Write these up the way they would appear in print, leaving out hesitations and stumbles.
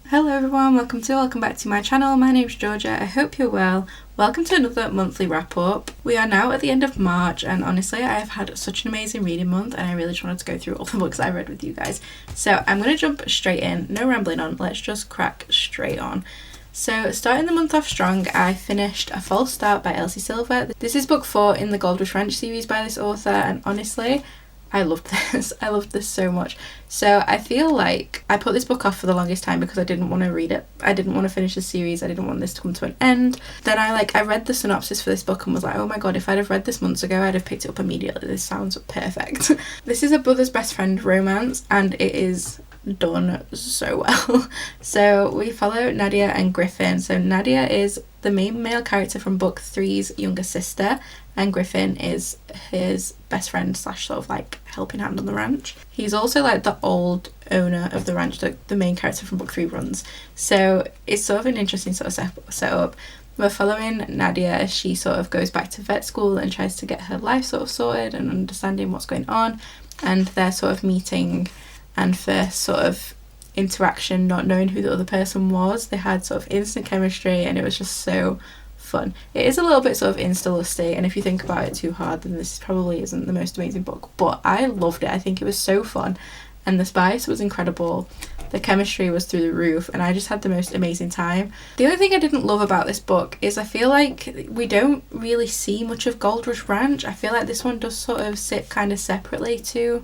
Hello everyone, welcome back to my channel. My name's Georgia. I hope you're well. Welcome to another monthly wrap up. We are now at the end of March and honestly I have had such an amazing reading month and I really just wanted to go through all the books I read with you guys. So I'm going to jump straight in, no rambling on, let's just crack straight on. So starting the month off strong, I finished A False Start by Elsie Silver. This is book 4 in the Gold Rush Ranch series by this author and honestly I loved this. I loved this so much. So I feel like I put this book off for the longest time because I didn't want to read it. I didn't want to finish the series. I didn't want this to come to an end. Then I read the synopsis for this book and was like, oh my god, if I'd have read this months ago, I'd have picked it up immediately. This sounds perfect. This is a brother's best friend romance and it is done so well. So we follow Nadia and Griffin. So Nadia is the main male character from book 3's younger sister and Griffin is his best friend / sort of like helping hand on the ranch. He's also like the old owner of the ranch that the main character from book 3 runs. So it's sort of an interesting sort of setup. We're following Nadia as she sort of goes back to vet school and tries to get her life sort of sorted and understanding what's going on, and they're sort of meeting and first sort of interaction, not knowing who the other person was, they had sort of instant chemistry and it was just so fun. It is a little bit sort of insta-lusty and if you think about it too hard then this probably isn't the most amazing book, but I loved it. I think it was so fun and the spice was incredible, the chemistry was through the roof and I just had the most amazing time. The only thing I didn't love about this book is I feel like we don't really see much of Gold Rush Ranch. I feel like this one does sort of sit kind of separately to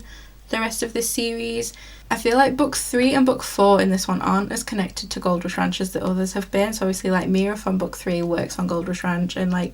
the rest of this series. I feel like book 3 and book 4 in this one aren't as connected to Gold Rush Ranch as the others have been. So obviously like Mira from book 3 works on Gold Rush Ranch and like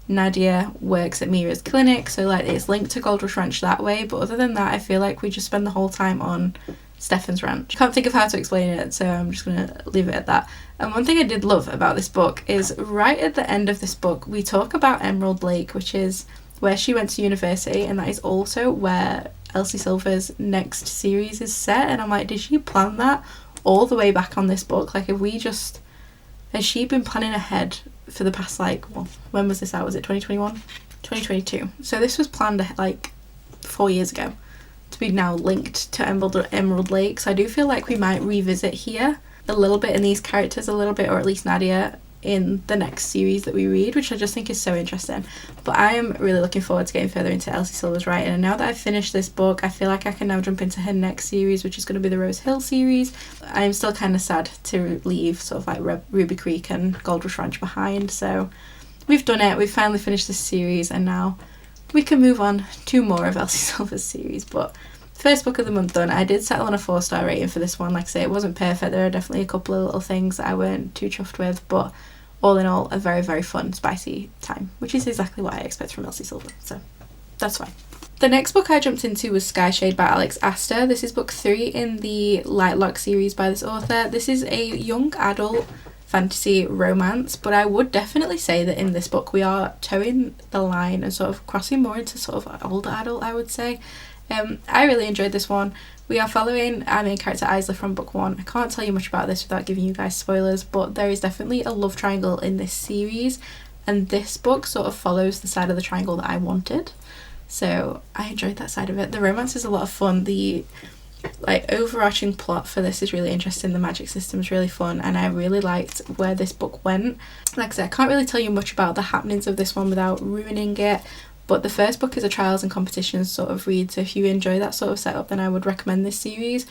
Nadia works at Mira's clinic, so like it's linked to Gold Rush Ranch that way, but other than that I feel like we just spend the whole time on Stefan's ranch. Can't think of how to explain it, so I'm just gonna leave it at that. And one thing I did love about this book is right at the end of this book we talk about Emerald Lake, which is where she went to university, and that is also where Elsie Silver's next series is set. And I'm like, did she plan that all the way back on this book? Like, has she been planning ahead for the past, like, well, when was this out? Was it 2021? 2022. So this was planned like 4 years ago to be now linked to Emerald Lake. So I do feel like we might revisit here a little bit in these characters a little bit, or at least Nadia, in the next series that we read, which I just think is so interesting. But I am really looking forward to getting further into Elsie Silver's writing, and now that I've finished this book I feel like I can now jump into her next series, which is going to be the Rose Hill series. I'm still kind of sad to leave sort of like Ruby Creek and Gold Rush Ranch behind, so we've done it, we've finally finished this series and now we can move on to more of Elsie Silver's series. But first book of the month done. I did settle on a 4-star rating for this one. Like I say, it wasn't perfect, there are definitely a couple of little things that I weren't too chuffed with, but all in all a very, very fun, spicy time, which is exactly what I expect from Elsie Silver, so that's fine. The next book I jumped into was Sky Shade by Alex Astor. This is book 3 in the Lightlock series by this author. This is a young adult fantasy romance, but I would definitely say that in this book we are towing the line and sort of crossing more into sort of older adult, I would say. I really enjoyed this one. We are following our main character Isla from book 1. I can't tell you much about this without giving you guys spoilers, but there is definitely a love triangle in this series and this book sort of follows the side of the triangle that I wanted, so I enjoyed that side of it. The romance is a lot of fun, the like overarching plot for this is really interesting, the magic system is really fun, and I really liked where this book went. Like I said, I can't really tell you much about the happenings of this one without ruining it, but the first book is a trials and competitions sort of read, so if you enjoy that sort of setup then I would recommend this series.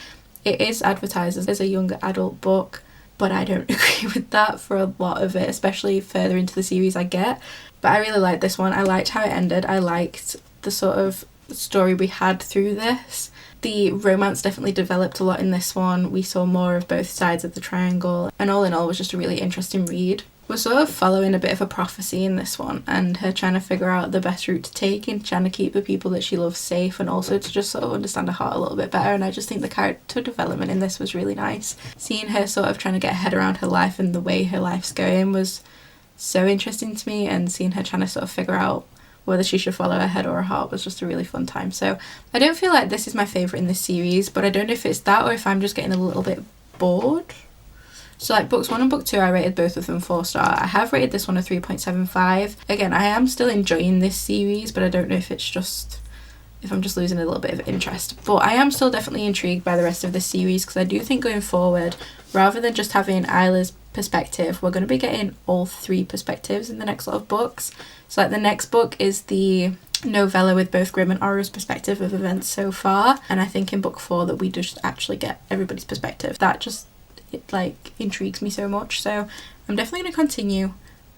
It is advertised as a young adult book, but I don't agree with that for a lot of it, especially further into the series I get. But I really liked this one. I liked how it ended. I liked the sort of story we had through this. The romance definitely developed a lot in this one. We saw more of both sides of the triangle, and all in all was just a really interesting read. We're sort of following a bit of a prophecy in this one and her trying to figure out the best route to take and trying to keep the people that she loves safe and also to just sort of understand her heart a little bit better, and I just think the character development in this was really nice. Seeing her sort of trying to get her head around her life and the way her life's going was so interesting to me, and seeing her trying to sort of figure out whether she should follow her head or her heart was just a really fun time. So I don't feel like this is my favourite in this series, but I don't know if it's that or if I'm just getting a little bit bored. So like books 1 and book 2 I rated both of them 4-star. I have rated this one a 3.75. Again, I am still enjoying this series, but I don't know if it's just if I'm just losing a little bit of interest. But I am still definitely intrigued by the rest of this series because I do think going forward rather than just having Isla's perspective, we're going to be getting all 3 perspectives in the next lot of books. So like the next book is the novella with both Grim and Aura's perspective of events so far, and I think in book 4 that we just actually get everybody's perspective. That just, it like intrigues me so much, so I'm definitely going to continue,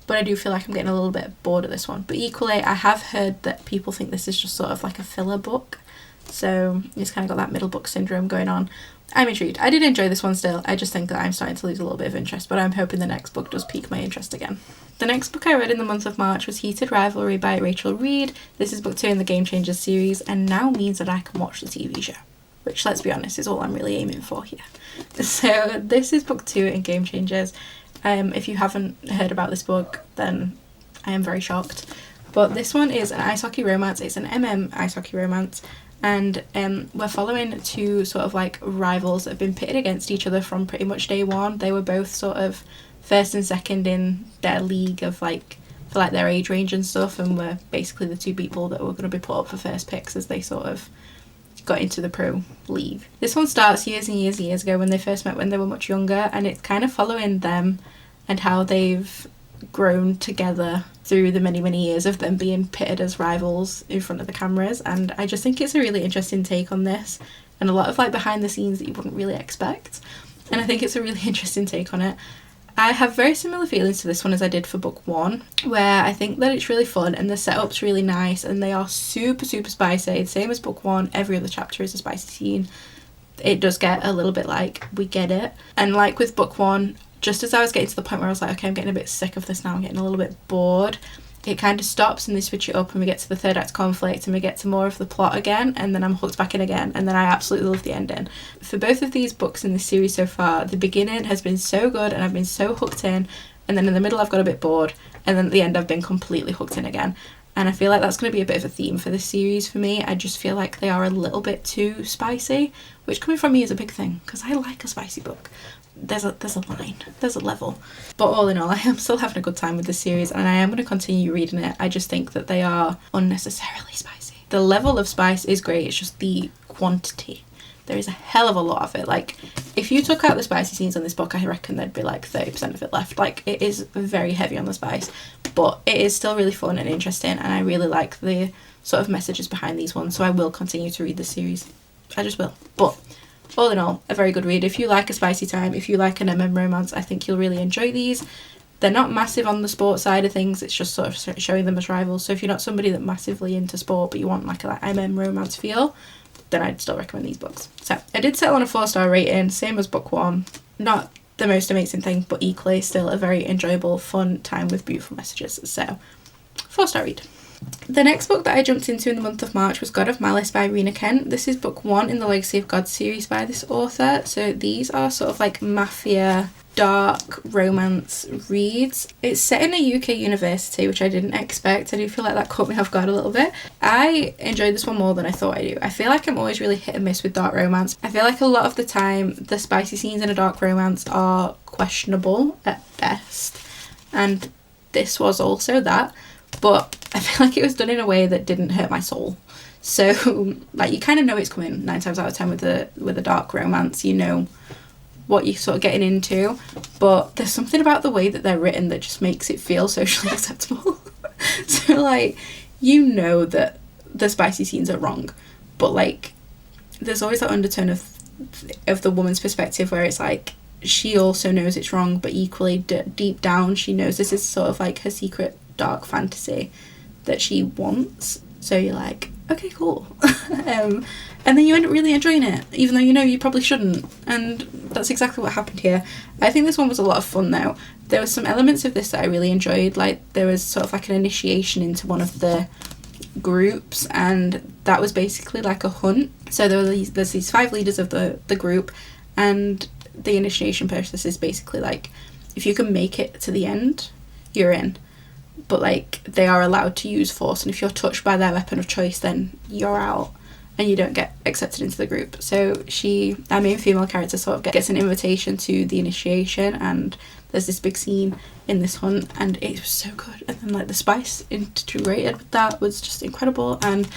but I do feel like I'm getting a little bit bored of this one. But equally, I have heard that people think this is just sort of like a filler book, so it's kind of got that middle book syndrome going on. I'm intrigued. I did enjoy this one still. I just think that I'm starting to lose a little bit of interest, but I'm hoping the next book does pique my interest again. The next book I read in the month of March was Heated Rivalry by Rachel Reed. This is book 2 in the Game Changers series, and now means that I can watch the TV show, which, let's be honest, is all I'm really aiming for here. So this is book 2 in Game Changers. If you haven't heard about this book, then I am very shocked. But this one is an ice hockey romance. It's an ice hockey romance. And we're following 2 sort of like rivals that have been pitted against each other from pretty much day one. They were both sort of first and second in their league of like, for like their age range and stuff, and were basically the 2 people that were going to be put up for first picks as they sort of got into the pro league. This one starts years and years and years ago when they first met when they were much younger, and it's kind of following them and how they've grown together through the many years of them being pitted as rivals in front of the cameras. And I just think it's a really interesting take on this, and a lot of like behind the scenes that you wouldn't really expect, and I think it's a really interesting take on it. I have very similar feelings to this one as I did for book 1, where I think that it's really fun and the setup's really nice and they are super spicy. Same as book 1, every other chapter is a spicy scene. It does get a little bit like, we get it. And like with book 1, just as I was getting to the point where I was like, okay, I'm getting a bit sick of this now, I'm getting a little bit bored, it kind of stops and they switch it up and we get to the third act conflict and we get to more of the plot again, and then I'm hooked back in again, and then I absolutely love the ending. For both of these books in this series so far, the beginning has been so good and I've been so hooked in, and then in the middle I've got a bit bored, and then at the end I've been completely hooked in again. And I feel like that's going to be a bit of a theme for this series for me. I just feel like they are a little bit too spicy, which coming from me is a big thing because I like a spicy book. There's a line, there's a level. But all in all, I am still having a good time with this series and I am going to continue reading it. I just think that they are unnecessarily spicy. The level of spice is great, it's just the quantity. There is a hell of a lot of it. Like, if you took out the spicy scenes on this book, I reckon there'd be like 30% of it left. Like, it is very heavy on the spice, but it is still really fun and interesting, and I really like the sort of messages behind these ones, so I will continue to read this series. I just will. But all in all, a very good read. If you like a spicy time, if you like an MM romance, I think you'll really enjoy these. They're not massive on the sport side of things, it's just sort of showing them as rivals. So if you're not somebody that's massively into sport but you want like a MM romance feel, then I'd still recommend these books. So I did settle on a 4-star rating, same as book 1. Not the most amazing thing, but equally still a very enjoyable, fun time with beautiful messages. So 4-star read. The next book that I jumped into in the month of March was God of Malice by Rena Kent. This is book 1 in the Legacy of God series by this author. So these are sort of like mafia, dark romance reads. It's set in a UK university, which I didn't expect. I do feel like that caught me off guard a little bit. I enjoyed this one more than I thought I do. I feel like I'm always really hit and miss with dark romance. I feel like a lot of the time the spicy scenes in a dark romance are questionable at best, and this was also that, but I feel like it was done in a way that didn't hurt my soul. So like, you kind of know it's coming 9 times out of 10 with a dark romance. You know what you're sort of getting into, but there's something about the way that they're written that just makes it feel socially acceptable. So like, you know that the spicy scenes are wrong, but like there's always that undertone of the woman's perspective where it's like she also knows it's wrong, but equally deep down she knows this is sort of like her secret dark fantasy that she wants. So you're like, okay, cool. And then you end up really enjoying it, even though you know you probably shouldn't, and that's exactly what happened here. I think this one was a lot of fun though. There were some elements of this that I really enjoyed, like there was sort of like an initiation into one of the groups, and that was basically like a hunt. So there's these 5 leaders of the group, and the initiation process is basically like, if you can make it to the end, you're in. But like, they are allowed to use force, and if you're touched by their weapon of choice, then you're out and you don't get accepted into the group. So our main female character sort of gets an invitation to the initiation, and there's this big scene in this hunt, and it was so good. And then like the spice integrated with that was just incredible, and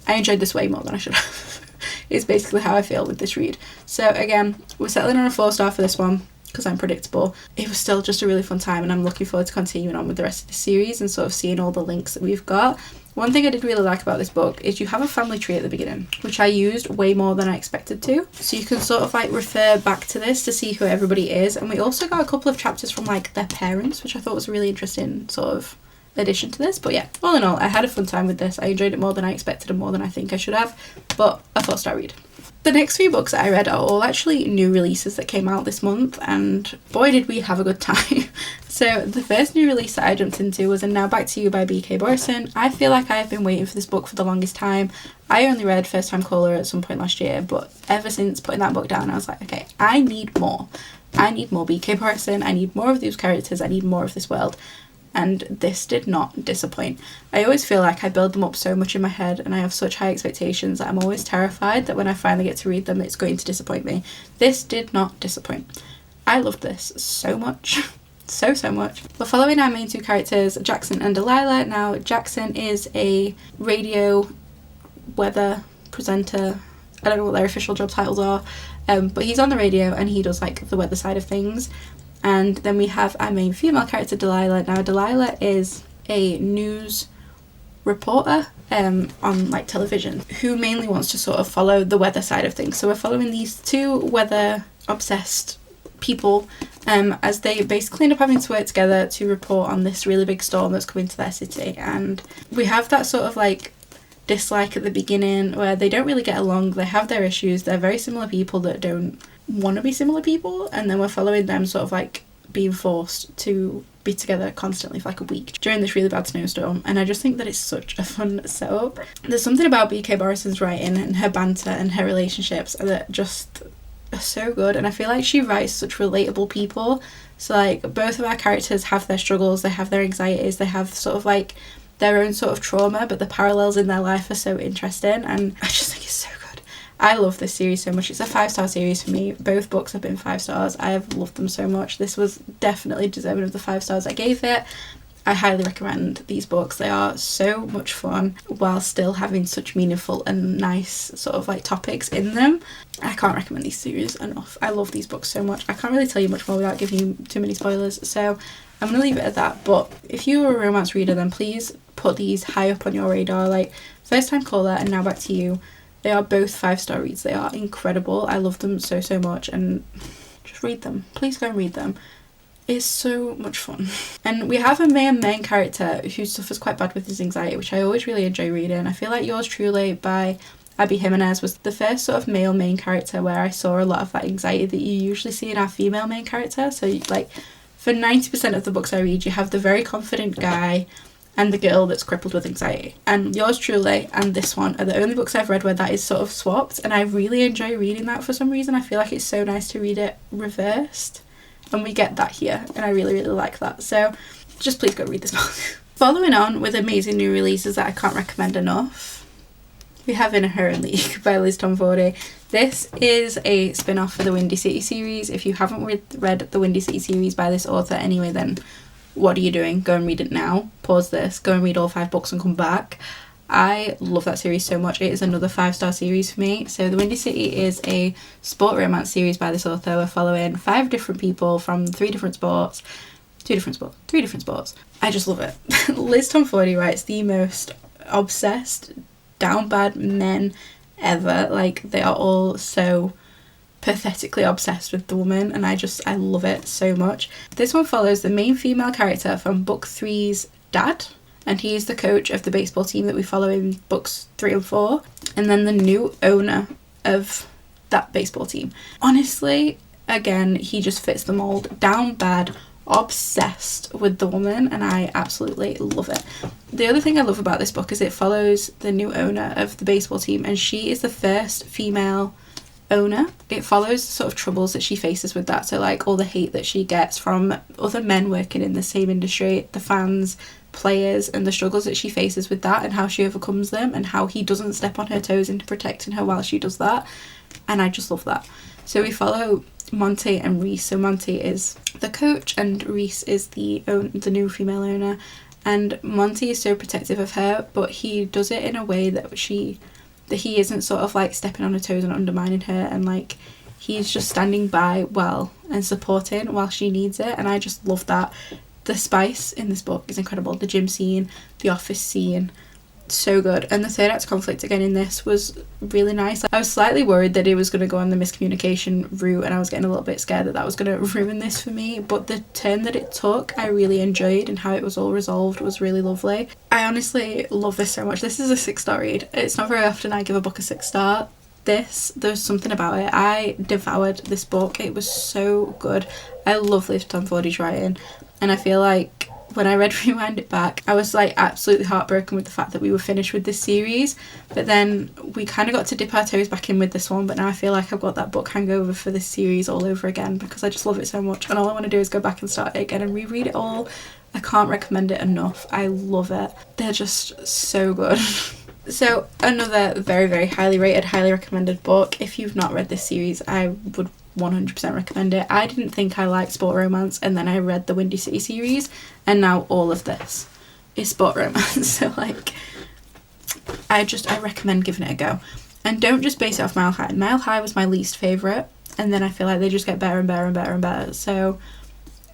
I enjoyed this way more than I should have. It's basically how I feel with this read. So again, we're settling on a 4-star for this one. because I'm predictable. It was still just a really fun time, and I'm looking forward to continuing on with the rest of the series and sort of seeing all the links that we've got. One thing I did really like about this book is you have a family tree at the beginning, which I used way more than I expected to. So you can sort of like refer back to this to see who everybody is. And we also got a couple of chapters from like their parents, which I thought was a really interesting sort of addition to this. But yeah, all in all, I had a fun time with this. I enjoyed it more than I expected and more than I think I should have. But a 4-star read. The next 3 books that I read are all actually new releases that came out this month, and boy did we have a good time. So the first new release that I jumped into was And Now Back to You by B.K. Borison. I feel like I have been waiting for this book for the longest time. I only read First Time Caller at some point last year, but ever since putting that book down I was like, okay, I need more. I need more B.K. Borison, I need more of these characters, I need more of this world. And this did not disappoint. I always feel like I build them up so much in my head and I have such high expectations that I'm always terrified that when I finally get to read them it's going to disappoint me. This did not disappoint. I loved this so much. So much. We're following our main 2 characters, Jackson and Delilah. Now Jackson is a radio weather presenter. I don't know what their official job titles are, but he's on the radio and he does like the weather side of things. And then we have our main female character, Delilah. Now, Delilah is a news reporter on like television who mainly wants to sort of follow the weather side of things. So we're following these 2 weather obsessed people as they basically end up having to work together to report on this really big storm that's coming to their city. And we have that sort of like dislike at the beginning where they don't really get along, they have their issues, they're very similar people that don't want to be similar people, and then we're following them sort of like being forced to be together constantly for like a week during this really bad snowstorm. And I just think that it's such a fun setup. There's something about B.K. Borison's writing and her banter and her relationships that just are so good, and I feel like she writes such relatable people. So like both of our characters have their struggles, they have their anxieties, they have sort of like their own sort of trauma, but the parallels in their life are so interesting, and I just think it's so good. I love this series so much. It's a 5-star series for me. Both books have been 5 stars. I have loved them so much. This was definitely deserving of the 5 stars I gave it. I highly recommend these books. They are so much fun while still having such meaningful and nice sort of like topics in them. I can't recommend these series enough. I love these books so much. I can't really tell you much more without giving you too many spoilers, so I'm going to leave it at that. But if you're a romance reader, then please put these high up on your radar. Like First Time Caller and Now Back to You, they are both 5-star reads. They are incredible. I love them so much, and just read them. Please go and read them. It's so much fun. And we have a main character who suffers quite bad with his anxiety, which I always really enjoy reading. I feel like Yours Truly by Abby Jimenez was the first sort of male main character where I saw a lot of that anxiety that you usually see in our female main character. So like for 90% of the books I read, you have the very confident guy and the girl that's crippled with anxiety. And Yours Truly and this one are the only books I've read where that is sort of swapped, and I really enjoy reading that for some reason. I feel like it's so nice to read it reversed, and we get that here, and I really like that. So just please go read this book. Following on with amazing new releases that I can't recommend enough, we have In a Her League by Liz Tomforde. This is a spin-off for the Windy City series. If you haven't read the Windy City series by this author anyway, then what are you doing? Go and read it now. Pause this, go and read all 5 books and come back. I love that series so much. It is another 5-star series for me. So The Windy City is a sport romance series by this author. We're following 5 different people from 3 different sports. 3 different sports. I just love it. Liz Tomforde writes the most obsessed, down bad men ever. Like, they are all so pathetically obsessed with the woman, and I love it so much. This one follows the main female character from book 3's dad, and he is the coach of the baseball team that we follow in books 3 and 4, and then the new owner of that baseball team. Honestly, again, he just fits the mold. Down bad, obsessed with the woman, and I absolutely love it. The other thing I love about this book is it follows the new owner of the baseball team, and she is the first female owner. It follows the sort of troubles that she faces with that, so like all the hate that she gets from other men working in the same industry, the fans, players, and the struggles that she faces with that and how she overcomes them, and how he doesn't step on her toes into protecting her while she does that, and I just love that. So we follow Monty and Reese. So Monty is the coach and Reese is the new female owner, and Monty is so protective of her, but he does it in a way that he isn't sort of like stepping on her toes and undermining her, and like he's just standing by well and supporting while she needs it, and I just love that. The spice in this book is incredible. The gym scene, the office scene, so good. And the third act conflict again in this was really nice. I was slightly worried that it was going to go on the miscommunication route, and I was getting a little bit scared that that was going to ruin this for me, but the turn that it took I really enjoyed, and how it was all resolved was really lovely. I honestly love this so much. This is a 6-star read. It's not very often I give a book a 6-star. There's something about it. I devoured this book. It was so good. I love Liv Tom Fordy's writing, and I feel like when I read Rewind It Back, I was like absolutely heartbroken with the fact that we were finished with this series, but then we kind of got to dip our toes back in with this one. But now I feel like I've got that book hangover for this series all over again, because I just love it so much, and all I want to do is go back and start it again and reread it all. I can't recommend it enough. I love it. They're just so good. So another very, very highly rated, highly recommended book. If you've not read this series, I would 100% recommend it. I didn't think I liked sport romance, and then I read the Windy City series, and now all of this is sport romance. So like, I recommend giving it a go, and don't just base it off Mile High. Mile High was my least favourite, and then I feel like they just get better and better and better and better. So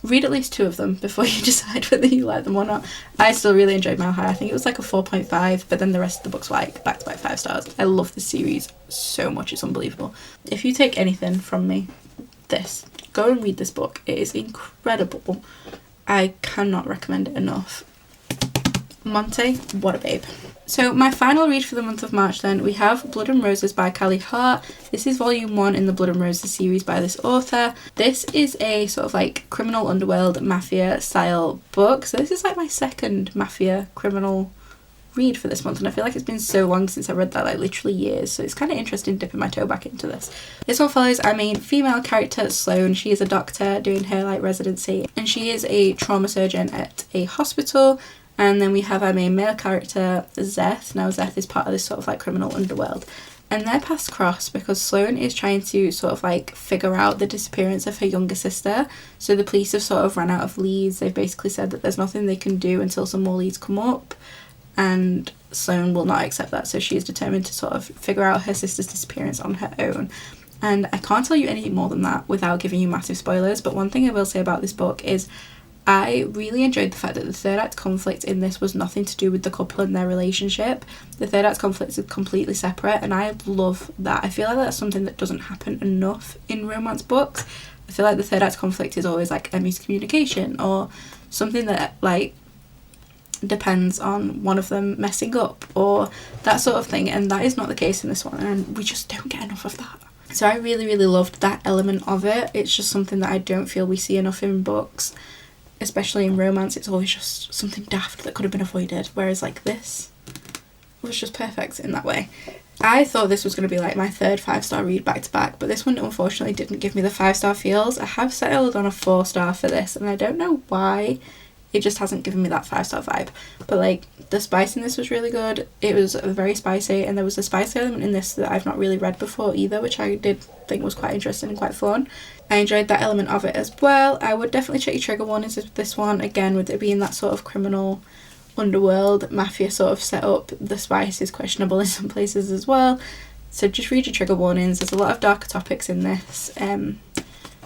read at least 2 of them before you decide whether you like them or not. I still really enjoyed Mile High. I think it was like a 4.5, but then the rest of the books were like back to back 5 stars. I love this series so much, it's unbelievable. If you take anything from me, go and read this book. It is incredible. I cannot recommend it enough. Monte, what a babe. So my final read for the month of March then, we have Blood and Roses by Callie Hart. This is volume 1 in the Blood and Roses series by this author. This is a sort of like criminal underworld mafia style book. So this is like my second mafia criminal read for this month, and I feel like it's been so long since I read that, like literally years, so it's kind of interesting dipping my toe back into this. This one follows our main female character, Sloane. She is a doctor doing her like residency, and she is a trauma surgeon at a hospital. And then we have our main male character, Zeth. Now Zeth is part of this sort of like criminal underworld, and their paths cross because Sloane is trying to sort of like figure out the disappearance of her younger sister. So the police have sort of run out of leads. They've basically said that there's nothing they can do until some more leads come up, and Sloane will not accept that, so she is determined to sort of figure out her sister's disappearance on her own. And I can't tell you any more than that without giving you massive spoilers, but one thing I will say about this book is I really enjoyed the fact that the third act conflict in this was nothing to do with the couple and their relationship. The third act conflict is completely separate, and I love that. I feel like that's something that doesn't happen enough in romance books. I feel like the third act conflict is always like a miscommunication or something that like depends on one of them messing up or that sort of thing, and that is not the case in this one, and we just don't get enough of that. So I really, really loved that element of it. It's just something that I don't feel we see enough in books, especially in romance. It's always just something daft that could have been avoided, whereas like this was just perfect in that way. I thought this was going to be like my third 5-star read back to back, but this one unfortunately didn't give me the 5-star feels. I have settled on a 4-star for this, and I don't know why. It just hasn't given me that 5-star vibe. But like, the spice in this was really good. It was very spicy, and there was a spice element in this that I've not really read before either, which I did think was quite interesting and quite fun. I enjoyed that element of it as well. I would definitely check your trigger warnings with this one, again with it being that sort of criminal underworld mafia sort of setup. The spice is questionable in some places as well, so just read your trigger warnings. There's a lot of darker topics in this.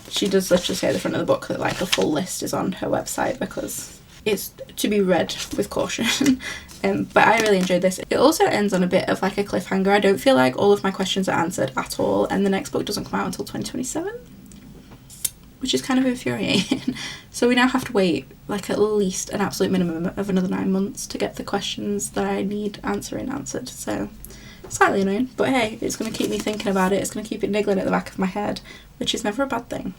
She does literally say at the front of the book that like a full list is on her website because it's to be read with caution. But I really enjoyed this. It also ends on a bit of like a cliffhanger. I don't feel like all of my questions are answered at all, and the next book doesn't come out until 2027, which is kind of infuriating. So we now have to wait like at least an absolute minimum of another 9 months to get the questions that I need answered. So slightly annoying, but hey, it's going to keep me thinking about it. It's going to keep it niggling at the back of my head, which is never a bad thing.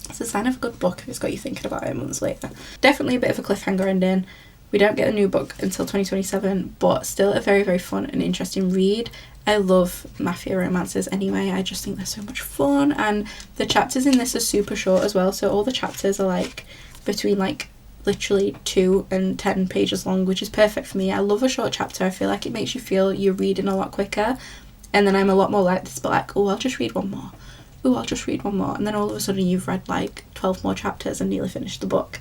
It's a sign of a good book if it's got you thinking about it months later. Definitely a bit of a cliffhanger ending. We don't get a new book until 2027, but still a very, very fun and interesting read. I love mafia romances anyway. I just think they're so much fun, and the chapters in this are super short as well, so all the chapters are like between like literally 2 and 10 pages long, which is perfect for me. I love a short chapter. I feel like it makes you feel you're reading a lot quicker, and then I'm a lot more like this, but like, oh, I'll just read one more. And then all of a sudden you've read like 12 more chapters and nearly finished the book.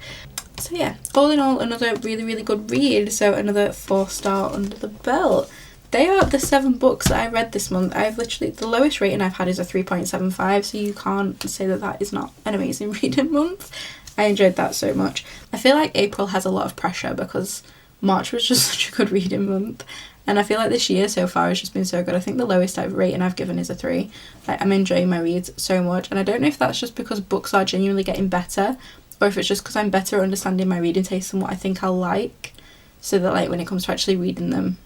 So yeah, all in all, another really, really good read. So another 4-star under the belt. They are the 7 books that I read this month. I've literally, the lowest rating I've had is a 3.75, so you can't say that that is not an amazing reading month. I enjoyed that so much. I feel like April has a lot of pressure because March was just such a good reading month. And I feel like this year so far has just been so good. I think the lowest rating I've given is a 3. Like, I'm enjoying my reads so much. And I don't know if that's just because books are genuinely getting better, or if it's just because I'm better at understanding my reading taste and what I think I'll like. So that, like, when it comes to actually reading them,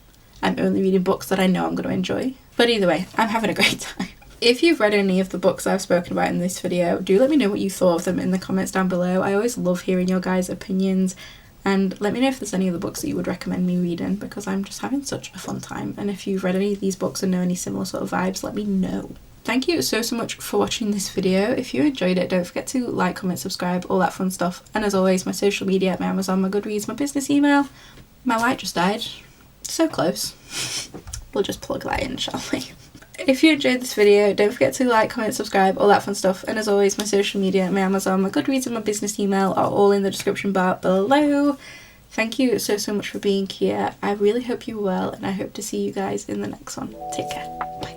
I'm only reading books that I know I'm going to enjoy. But either way, I'm having a great time. If you've read any of the books I've spoken about in this video, do let me know what you thought of them in the comments down below. I always love hearing your guys' opinions, and let me know if there's any other books that you would recommend me reading, because I'm just having such a fun time. And if you've read any of these books and know any similar sort of vibes, let me know. Thank you so much for watching this video. If you enjoyed it, don't forget to like, comment, subscribe, all that fun stuff. And as always, my social media, my Amazon, my Goodreads, my business email. My light just died. So close. We'll just plug that in, shall we? If you enjoyed this video, don't forget to like, comment, subscribe, all that fun stuff. And as always, my social media, my Amazon, my Goodreads and my business email are all in the description bar below. Thank you so much for being here. I really hope you're well, and I hope to see you guys in the next one. Take care. Bye.